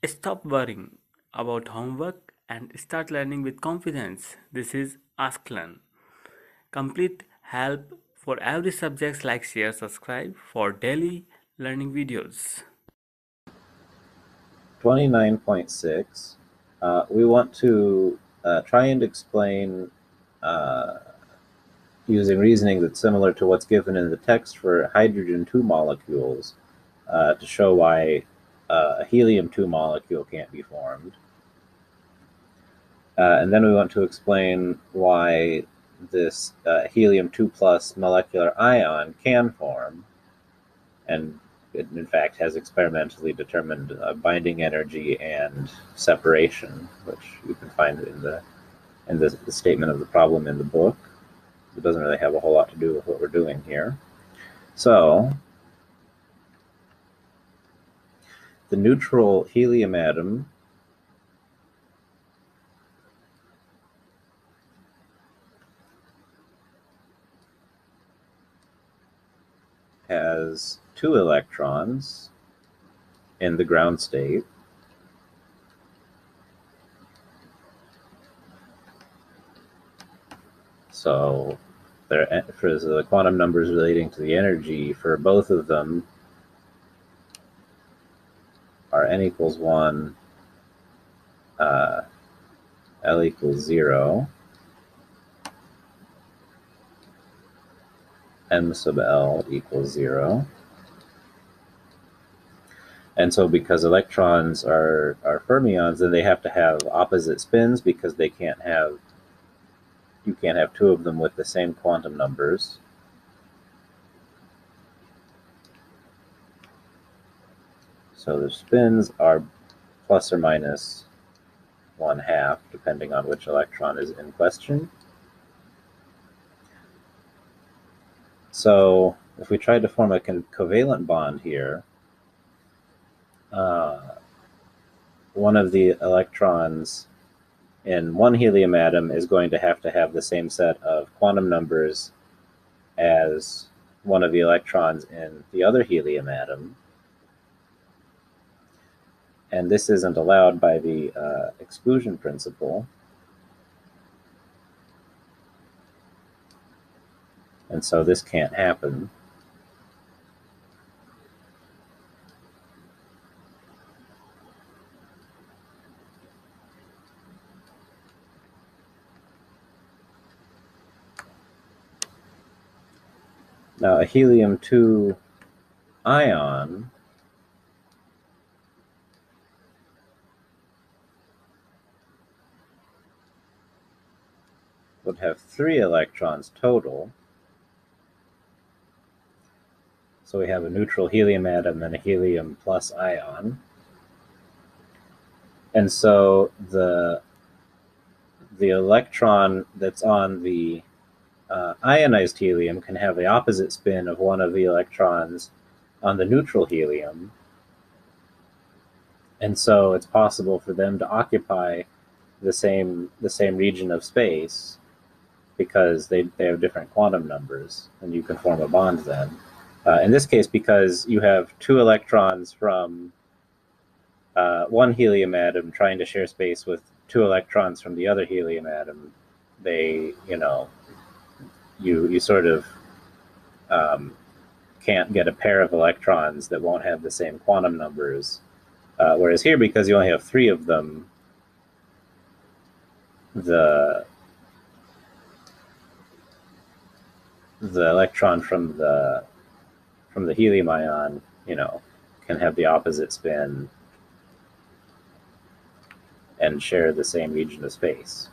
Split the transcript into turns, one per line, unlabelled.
Stop worrying about homework and start learning with confidence. This is Ask Learn. Complete help for every subject. Like, share, subscribe for daily learning videos.
29.6, we want to try and explain uh, using reasoning that's similar to what's given in the text for hydrogen 2 molecules to show why a helium 2 molecule can't be formed. And then we want to explain why this helium 2 plus molecular ion can form, and it in fact has experimentally determined binding energy and separation, which you can find in the statement of the problem in the book. It doesn't really have a whole lot to do with what we're doing here. So the neutral helium atom has 2 electrons in the ground state. So for the quantum numbers relating to the energy for both of them are n equals 1, L equals 0, m sub L equals 0. And so because electrons are fermions, then they have to have opposite spins because you can't have 2 of them with the same quantum numbers. So the spins are plus or minus 1/2, depending on which electron is in question. So if we try to form a covalent bond here, one of the electrons in one helium atom is going to have the same set of quantum numbers as one of the electrons in the other helium atom. And this isn't allowed by the exclusion principle. And so this can't happen. Now a helium 2 ion would have 3 electrons total. So we have a neutral helium atom and a helium plus ion. And so the electron that's on the ionized helium can have the opposite spin of one of the electrons on the neutral helium. And so it's possible for them to occupy the same region of space because they have different quantum numbers, and you can form a bond then. In this case, because you have 2 electrons from one helium atom trying to share space with 2 electrons from the other helium atom, they, you sort of can't get a pair of electrons that won't have the same quantum numbers. Whereas here, because you only have 3 of them, the electron from the helium ion, can have the opposite spin and share the same region of space.